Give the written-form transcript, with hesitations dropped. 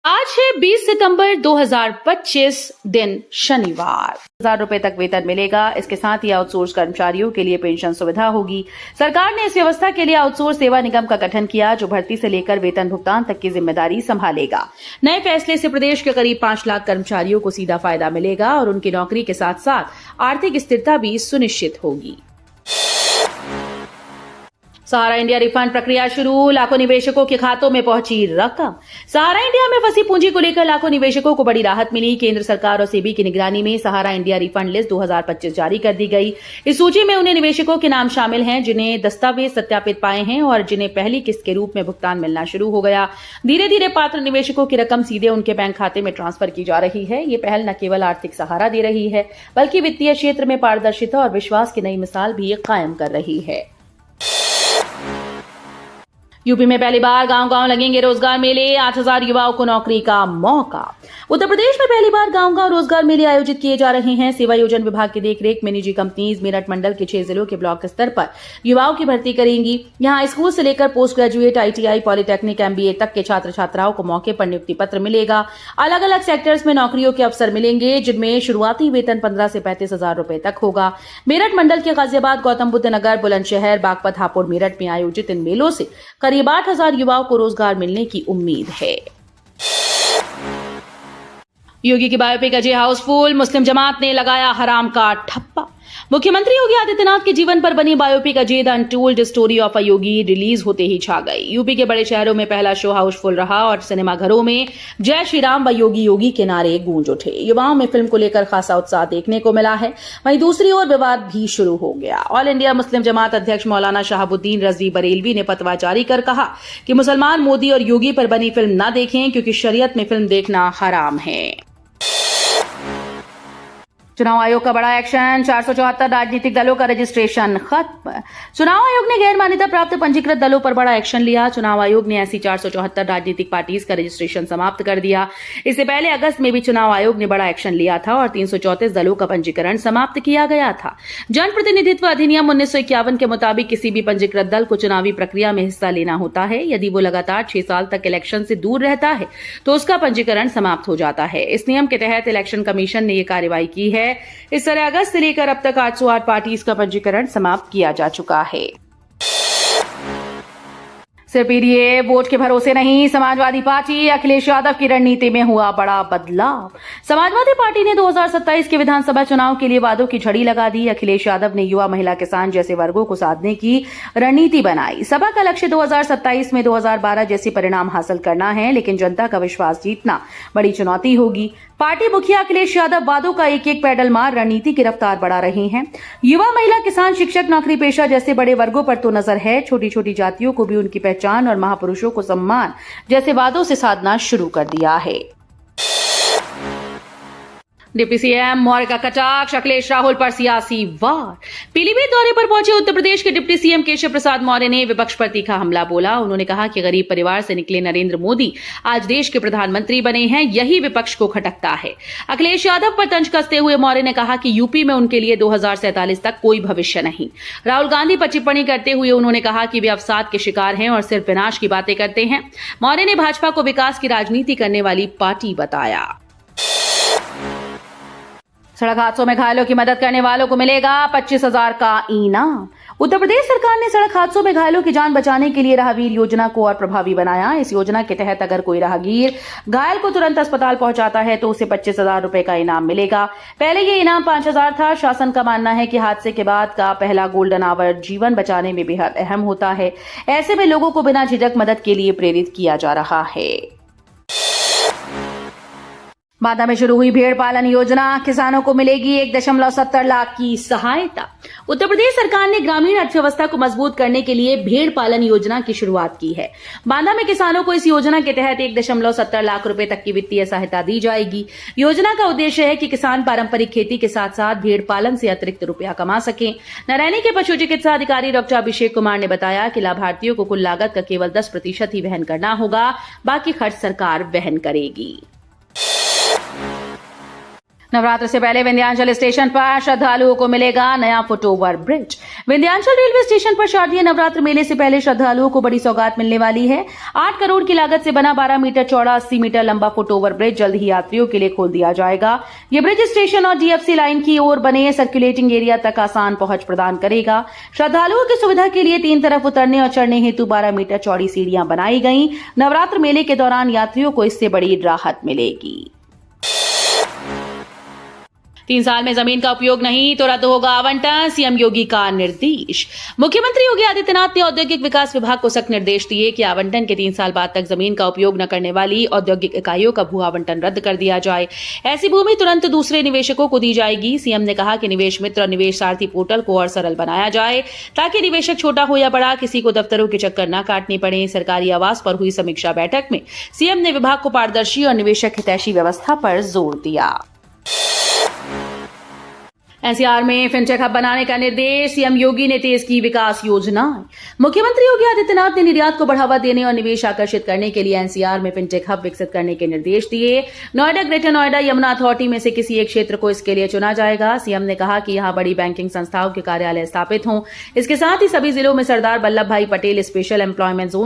आज है 20 सितंबर 2025 दिन शनिवार। 1000 रुपए तक वेतन मिलेगा। इसके साथ ही आउटसोर्स कर्मचारियों के लिए पेंशन सुविधा होगी। सरकार ने इस व्यवस्था के लिए आउटसोर्स सेवा निगम का गठन किया, जो भर्ती से लेकर वेतन भुगतान तक की जिम्मेदारी संभालेगा। नए फैसले से प्रदेश के करीब 5 लाख कर्मचारियों को सीधा फायदा मिलेगा और उनकी नौकरी के साथ साथ आर्थिक स्थिरता भी सुनिश्चित होगी। सहारा इंडिया रिफंड प्रक्रिया शुरू, लाखों निवेशकों के खातों में पहुंची रकम। सहारा इंडिया में फंसी पूंजी को लेकर लाखों निवेशकों को बड़ी राहत मिली। केंद्र सरकार और सेबी की निगरानी में सहारा इंडिया रिफंड लिस्ट 2025 जारी कर दी गई। इस सूची में उन्हें निवेशकों के नाम शामिल हैं जिन्हें दस्तावेज सत्यापित पाए हैं और जिन्हें पहली किस्त के रूप में भुगतान मिलना शुरू हो गया। धीरे धीरे पात्र निवेशकों की रकम सीधे उनके बैंक खाते में ट्रांसफर की जा रही है। ये पहल न केवल आर्थिक सहारा दे रही है, बल्कि वित्तीय क्षेत्र में पारदर्शिता और विश्वास की नई मिसाल भी कायम कर रही है। यूपी में पहली बार गांव-गांव लगेंगे रोजगार मेले, 8000 युवाओं को नौकरी का मौका। उत्तर प्रदेश में पहली बार गांव-गांव रोजगार मेले आयोजित किए जा रहे हैं। सेवा योजन विभाग की देखरेख में निजी कंपनीज मेरठ मंडल के 6 जिलों के ब्लॉक स्तर पर युवाओं की भर्ती करेंगी। यहां स्कूल से लेकर post graduate, ITI, polytechnic, MBA तक के छात्र छात्राओं को मौके पर नियुक्ति पत्र मिलेगा। अलग अलग सेक्टर्स में नौकरियों के अवसर मिलेंगे, जिनमें शुरुआती वेतन 15 से 35,000 रुपए तक होगा। मेरठ मंडल के गाजियाबाद, गौतम बुद्ध नगर, बुलंदशहर, बागपत, हापुड़, मेरठ में आयोजित इन मेलों से करीब 8,000 युवाओं को रोजगार मिलने की उम्मीद है। योगी की बायोपिक अजय हाउसफुल, मुस्लिम जमात ने लगाया हराम का ठप्पा। मुख्यमंत्री योगी आदित्यनाथ के जीवन पर बनी biopic Ajay the untold story of a Yogi release होते ही छा गई। यूपी के बड़े शहरों में पहला शो हाउसफुल रहा और सिनेमाघरों में जय श्री राम व योगी योगी के नारे गूंज उठे। युवाओं में फिल्म को लेकर खासा उत्साह देखने को मिला है। वहीं दूसरी ओर विवाद भी शुरू हो गया। ऑल इंडिया मुस्लिम जमात अध्यक्ष मौलाना शहाबुद्दीन रजवी बरेलवी ने फतवा जारी कर कहा कि मुसलमान मोदी और योगी पर बनी फिल्म न देखें, क्योंकि शरीयत में फिल्म देखना हराम है। चुनाव आयोग का बड़ा एक्शन, 474 राजनीतिक दलों का रजिस्ट्रेशन खत्म। चुनाव आयोग ने गैर मान्यता प्राप्त पंजीकृत दलों पर बड़ा एक्शन लिया। चुनाव आयोग ने ऐसी 474 राजनीतिक पार्टीज का रजिस्ट्रेशन समाप्त कर दिया। इससे पहले अगस्त में भी चुनाव आयोग ने बड़ा एक्शन लिया था और 334 दलों का पंजीकरण समाप्त किया गया था। जनप्रतिनिधित्व अधिनियम 1951 के मुताबिक किसी भी पंजीकृत दल को चुनावी प्रक्रिया में हिस्सा लेना होता है। यदि वो लगातार 6 साल तक इलेक्शन से दूर रहता है तो उसका पंजीकरण समाप्त हो जाता है। इस नियम के तहत इलेक्शन कमीशन ने यह कार्रवाई की है। इस तरह अगस्त से लेकर अब तक 808 पार्टीज का पंजीकरण समाप्त किया जा चुका है। सिर्फ पीडीए वोट के भरोसे नहीं, समाजवादी पार्टी अखिलेश यादव की रणनीति में हुआ बड़ा बदलाव। समाजवादी पार्टी ने 2027 के विधानसभा चुनाव के लिए वादों की झड़ी लगा दी। अखिलेश यादव ने युवा, महिला, किसान जैसे वर्गों को साधने की रणनीति बनाई। सभा का लक्ष्य 2027 में 2012 जैसे परिणाम हासिल करना है, लेकिन जनता का विश्वास जीतना बड़ी चुनौती होगी। पार्टी मुखिया अखिलेश यादव वादों का एक एक पैडल मार रणनीति की रफ्तार बढ़ा रहे हैं। युवा, महिला, किसान, शिक्षक, नौकरी पेशा जैसे बड़े वर्गों पर तो नजर है, छोटी छोटी जातियों को भी उनकी पहचान और महापुरुषों को सम्मान जैसे वादों से साधना शुरू कर दिया है। डिप्टी सीएम मौर्य का कटाक्ष, अखिलेश राहुल पर सियासी वार। पीलीभीत दौरे पर पहुंचे उत्तर प्रदेश के डिप्टी सीएम केशव प्रसाद मौर्य ने विपक्ष पर तीखा हमला बोला। उन्होंने कहा कि गरीब परिवार से निकले नरेंद्र मोदी आज देश के प्रधानमंत्री बने हैं, यही विपक्ष को खटकता है। अखिलेश यादव पर तंज कसते हुए मौर्य ने कहा कि यूपी में उनके लिए 2047 तक कोई भविष्य नहीं। राहुल गांधी पर टिप्पणी करते हुए उन्होंने कहा कि वे अवसाद के शिकार हैं और सिर्फ विनाश की बातें करते हैं। मौर्य ने भाजपा को विकास की राजनीति करने वाली पार्टी बताया। सड़क हादसों में घायलों की मदद करने वालों को मिलेगा 25,000 का इनाम। उत्तर प्रदेश सरकार ने सड़क हादसों में घायलों की जान बचाने के लिए राहगीर योजना को और प्रभावी बनाया। इस योजना के तहत अगर कोई राहगीर घायल को तुरंत अस्पताल पहुंचाता है तो उसे 25,000 रुपए का इनाम मिलेगा। पहले ये इनाम 5,000 था। शासन का मानना है कि हादसे के बाद का पहला गोल्डन आवर जीवन बचाने में बेहद अहम होता है। ऐसे में लोगों को बिना झिझक मदद के लिए प्रेरित किया जा रहा है। बांदा में शुरू हुई भेड़ पालन योजना, किसानों को मिलेगी 1.70 लाख की सहायता। उत्तर प्रदेश सरकार ने ग्रामीण अर्थव्यवस्था को मजबूत करने के लिए भेड़ पालन योजना की शुरुआत की है। बांदा में किसानों को इस योजना के तहत 1.70 लाख रुपए तक की वित्तीय सहायता दी जाएगी। योजना का उद्देश्य है कि किसान पारंपरिक खेती के साथ साथ भेड़ पालन से अतिरिक्त रुपया कमा सकें। नरैनी के पशु चिकित्सा अधिकारी डॉक्टर अभिषेक कुमार ने बताया कि लाभार्थियों को कुल लागत का केवल 10% ही वहन करना होगा, बाकी खर्च सरकार वहन करेगी। नवरात्र से पहले विंध्याचल स्टेशन पर श्रद्धालुओं को मिलेगा नया foot over bridge. Vindhyachal railway station पर शारदीय नवरात्र मेले से पहले श्रद्धालुओं को बड़ी सौगात मिलने वाली है। 8 करोड़ की लागत से बना 12 मीटर चौड़ा 80 मीटर लंबा फुटओवर ब्रिज जल्द ही यात्रियों के लिए खोल दिया जाएगा। ये ब्रिज स्टेशन और डीएफसी लाइन की ओर बने सर्कुलेटिंग एरिया तक आसान पहुंच प्रदान करेगा। श्रद्धालुओं की सुविधा के लिए 3 तरफ उतरने और चढ़ने हेतु 12 मीटर चौड़ी सीढ़ियां बनाई गई। नवरात्र मेले के दौरान यात्रियों को इससे बड़ी राहत मिलेगी। 3 साल में जमीन का उपयोग नहीं तो रद्द होगा आवंटन, सीएम योगी का निर्देश। मुख्यमंत्री योगी आदित्यनाथ ने औद्योगिक विकास विभाग को सख्त निर्देश दिए कि आवंटन के 3 साल बाद तक जमीन का उपयोग न करने वाली औद्योगिक इकाइयों का भू आवंटन रद्द कर दिया जाए। ऐसी भूमि तुरंत दूसरे निवेशकों को दी जाएगी। सीएम ने कहा कि निवेश मित्र और निवेश सारथी पोर्टल को और सरल बनाया जाए ताकि निवेशक छोटा हो या बड़ा किसी को दफ्तरों के चक्कर न काटने पड़े। सरकारी आवास पर हुई समीक्षा बैठक में सीएम ने विभाग को पारदर्शी और निवेशक हितैषी व्यवस्था पर जोर दिया। एनसीआर में फिनटेक हब बनाने का निर्देश, सीएम योगी ने तेज की विकास योजना। मुख्यमंत्री योगी आदित्यनाथ ने निर्यात को बढ़ावा देने और निवेश आकर्षित करने के लिए एनसीआर में फिनटेक हब विकसित करने के निर्देश दिए। नोएडा, ग्रेटर नोएडा, यमुना अथॉरिटी में से किसी एक क्षेत्र को इसके लिए चुना जाएगा। सीएम ने कहा कि यहां बड़ी बैंकिंग संस्थाओं के कार्यालय स्थापित हों। इसके साथ ही सभी जिलों में सरदार वल्लभ भाई पटेल स्पेशल एम्प्लॉयमेंट जोन